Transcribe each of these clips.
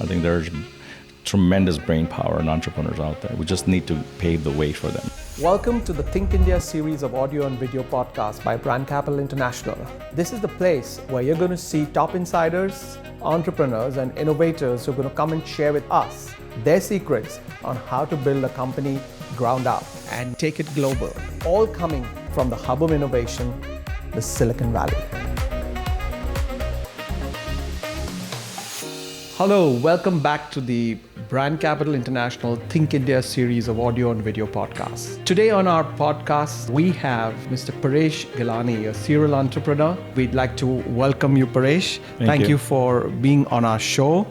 I think there's tremendous brain power and entrepreneurs out there. We just need to pave the way for them. Welcome to the Think India series of audio and video podcasts by Brand Capital International. This is the place where you're going to see top insiders, entrepreneurs, and innovators who are going to come and share with us their secrets on how to build a company ground up and take it global, all coming from the hub of innovation, the Silicon Valley. Hello, welcome back to the Brand Capital International Think India series of audio and video podcasts. Today on our podcast, we have Mr. Paresh Ghelani, a serial entrepreneur. We'd like to welcome you, Paresh. Thank you for being on our show.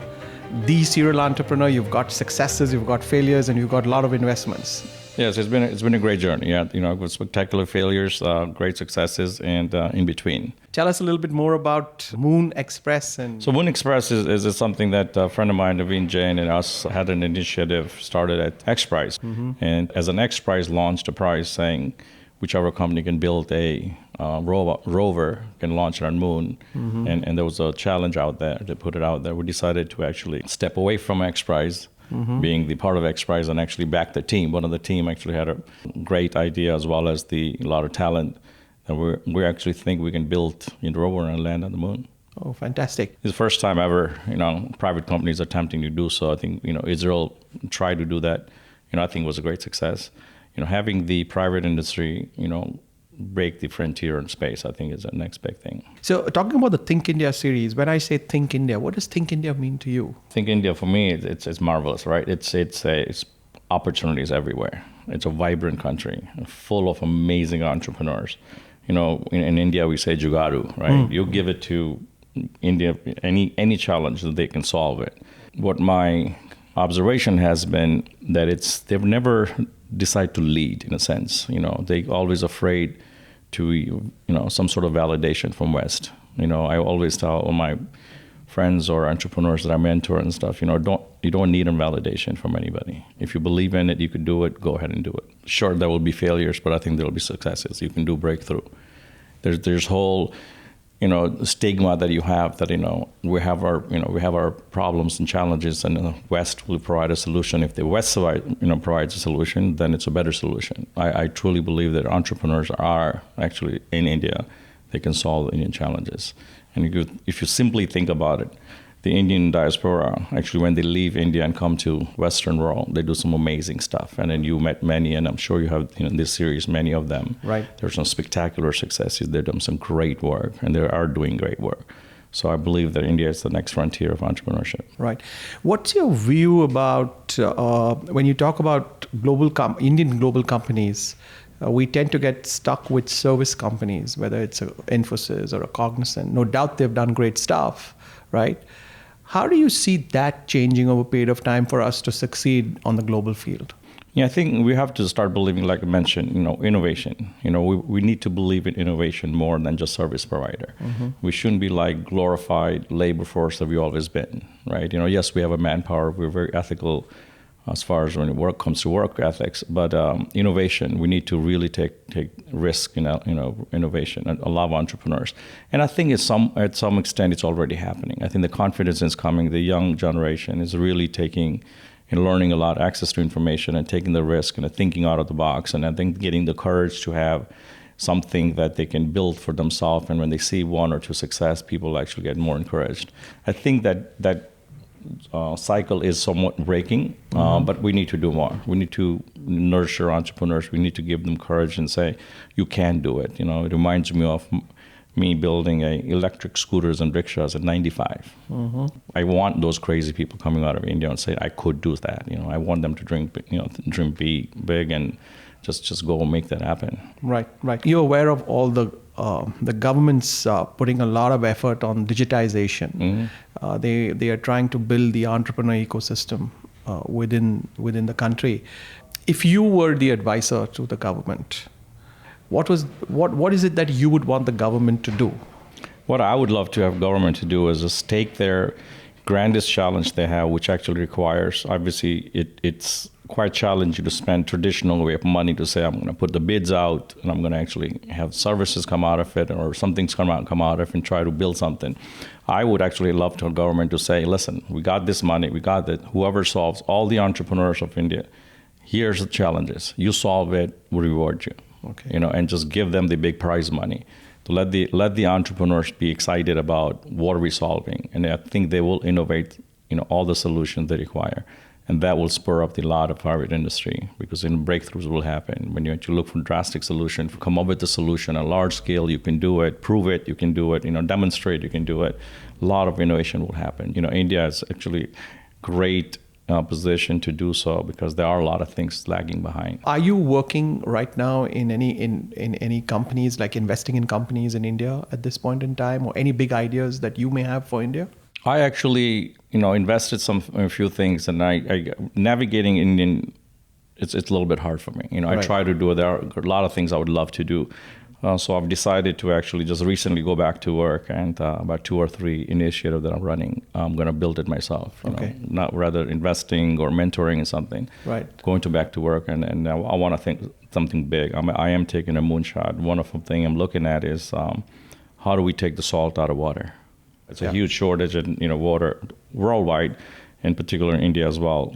The serial entrepreneur, you've got successes, you've got failures, and you've got a lot of investments. Yes, it's been a great journey. Yeah, with spectacular failures, great successes, and in between. Tell us a little bit more about Moon Express. So Moon Express is something that a friend of mine, Naveen Jain, and us had an initiative started at X Prize. Mm-hmm. And as an X Prize launched a prize saying whichever company can build a rover can launch it on Moon. Mm-hmm. And there was a challenge out there to put it out there. We decided to actually step away from X Prize. Mm-hmm. Being the part of X Prize and actually back the team. One of the team actually had a great idea as well as a lot of talent. And we actually think we can build a rover and land on the moon. Oh, fantastic. It's the first time ever, private companies attempting to do so. I think, Israel tried to do that. I think it was a great success. Having the private industry, break the frontier in space, I think is the next big thing. So talking about the Think India series, when I say Think India, what does Think India mean to you? Think India for me, it's marvelous, right? It's opportunities everywhere. It's a vibrant country, full of amazing entrepreneurs. In India we say jugaadu, right? You give it to India, any challenge that they can solve it. What my observation has been that they've never decide to lead in a sense. They always afraid to, some sort of validation from West. I always tell all my friends or entrepreneurs that I mentor and stuff, you don't need a validation from anybody. If you believe in it, you could do it, go ahead and do it. Sure, there will be failures, but I think there will be successes. You can do breakthrough. There's whole, stigma that you have that, we have our problems and challenges and the West will provide a solution. If the West provides a solution, then it's a better solution. I truly believe that entrepreneurs are actually in India. They can solve the Indian challenges. And if you simply think about it, the Indian diaspora, actually when they leave India and come to Western world, they do some amazing stuff. And then you met many, and I'm sure you have in this series, many of them. Right. There's some spectacular successes. They've done some great work, and they are doing great work. So I believe that India is the next frontier of entrepreneurship. Right. What's your view about, when you talk about Indian global companies, we tend to get stuck with service companies, whether it's an Infosys or a Cognizant. No doubt they've done great stuff, right? How do you see that changing over a period of time for us to succeed on the global field? Yeah, I think we have to start believing, like I mentioned, innovation. We need to believe in innovation more than just service provider. Mm-hmm. We shouldn't be like glorified labor force that we've always been, right? Yes, we have a manpower. We're very ethical as far as when work comes to work ethics, but innovation, we need to really take risk in innovation, and a lot of entrepreneurs. And I think at some extent it's already happening. I think the confidence is coming. The young generation is really taking and learning a lot, access to information and taking the risk and thinking out of the box. And I think getting the courage to have something that they can build for themselves. And when they see one or two success, people actually get more encouraged. I think that cycle is somewhat breaking, but we need to do more. We need to nurture entrepreneurs. We need to give them courage and say, you can do it. It reminds me of me building electric scooters and rickshaws at 95. Mm-hmm. I want those crazy people coming out of India and say, I could do that. I want them to dream big and just go and make that happen. Right. You're aware of all the government's putting a lot of effort on digitization. Mm-hmm. They are trying to build the entrepreneur ecosystem within the country. If you were the advisor to the government, what is it that you would want the government to do? What I would love to have government to do is just take their grandest challenge they have, which actually requires, obviously, it's quite challenging to spend traditional way of money to say I'm going to put the bids out and I'm going to actually have services come out of it or something's come out of it and try to build something. I would actually love to government to say, listen, we got this money, we got that. Whoever solves all the entrepreneurs of India, here's the challenges. You solve it, we reward you. Okay. And just give them the big prize money to let the entrepreneurs be excited about what are we solving, and I think they will innovate, all the solutions they require, and that will spur up the lot of private industry because breakthroughs will happen when you look for drastic solution, come up with the solution on a large scale. You can do it, prove it, you can do it, demonstrate you can do it. A lot of innovation will happen. India is actually great position to do so because there are a lot of things lagging behind. Are you working right now in any companies, like investing in companies in India at this point in time, or any big ideas that you may have for India? I actually, invested a few things, and I navigating Indian, it's a little bit hard for me. I Right. try to do it. There are a lot of things I would love to do. So I've decided to actually just recently go back to work, and about 2 or 3 initiatives that I'm running, I'm going to build it myself. Okay. Not rather investing or mentoring in something. Right. Going to back to work, and I want to think something big. I am taking a moonshot. One of the things I'm looking at is how do we take the salt out of water? It's a huge shortage in water worldwide, in particular in India as well.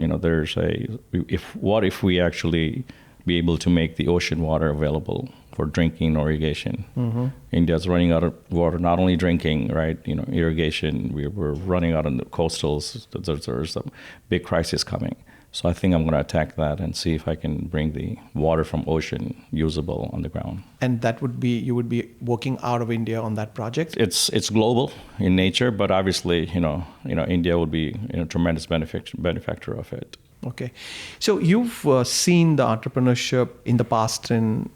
What if we actually be able to make the ocean water available for drinking or irrigation? Mm-hmm. India's running out of water, not only drinking, right? Irrigation. We're running out on the coastals. There's a big crisis coming. So I think I'm going to attack that and see if I can bring the water from ocean usable on the ground. And that would be, you would be working out of India on that project? It's global in nature, but obviously, India would be a tremendous benefactor of it. Okay. So you've seen the entrepreneurship in the past in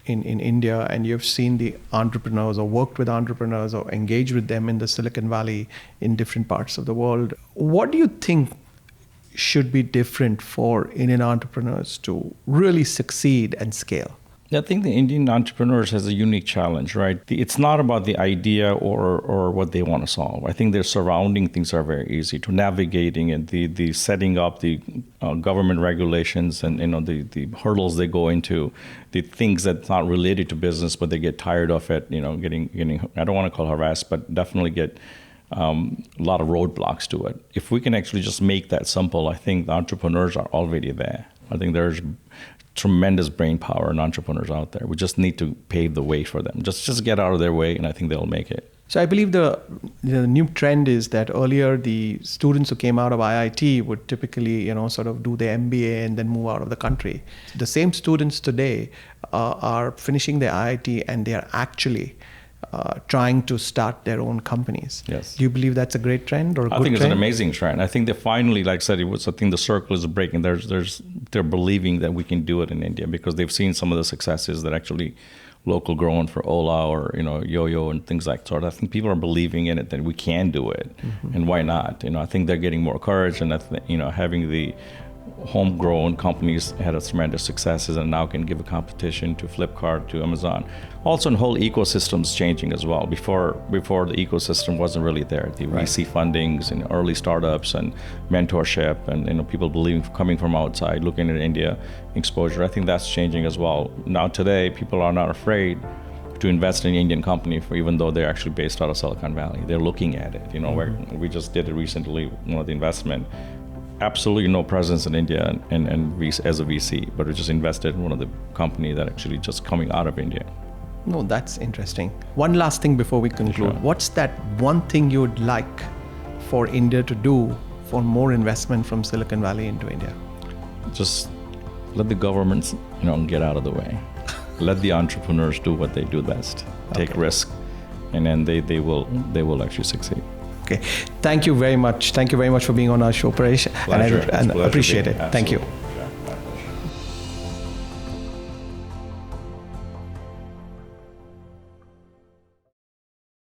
India, and you've seen the entrepreneurs or worked with entrepreneurs or engaged with them in the Silicon Valley in different parts of the world. What do you think should be different for Indian entrepreneurs to really succeed and scale? I think the Indian entrepreneurs has a unique challenge, right? It's not about the idea or what they want to solve. I think their surrounding things are very easy to navigating, and the setting up the government regulations and the hurdles they go into, the things that's not related to business but they get tired of it. Getting I don't want to call harassed, but definitely get a lot of roadblocks to it. If we can actually just make that simple, I think the entrepreneurs are already there. I think there's tremendous brain power and entrepreneurs out there. We just need to pave the way for them. Just get out of their way, and I think they'll make it. So I believe the new trend is that earlier the students who came out of IIT would typically, sort of do their MBA and then move out of the country. The same students today are finishing their IIT and they are actually trying to start their own companies. Yes. Do you believe that's a great trend or a good trend? I think it's an amazing trend. I think they finally, like I said, I think the circle is breaking. They're believing that we can do it in India because they've seen some of the successes that actually local grown for Ola or Yo-Yo and things like that. I think people are believing in it that we can do it, and why not? I think they're getting more courage, and having the homegrown companies had a tremendous successes and now can give a competition to Flipkart, to Amazon. Also, the whole ecosystem is changing as well. Before the ecosystem wasn't really there. The VC fundings and early startups and mentorship and people coming from outside, looking at India exposure. I think that's changing as well. Now today, people are not afraid to invest in an Indian company, even though they're actually based out of Silicon Valley. They're looking at it. Where we just did it recently, the investment. Absolutely no presence in India and as a VC, but we just invested in one of the company that actually just coming out of India. No, that's interesting. One last thing before we conclude. Sure. What's that one thing you would like for India to do for more investment from Silicon Valley into India? Just let the governments, get out of the way. Let the entrepreneurs do what they do best. Take risk, and then they will actually succeed. Okay. Thank you very much. Thank you very much for being on our show, Paresh. Pleasure. And I appreciate it. Absolutely. Thank you.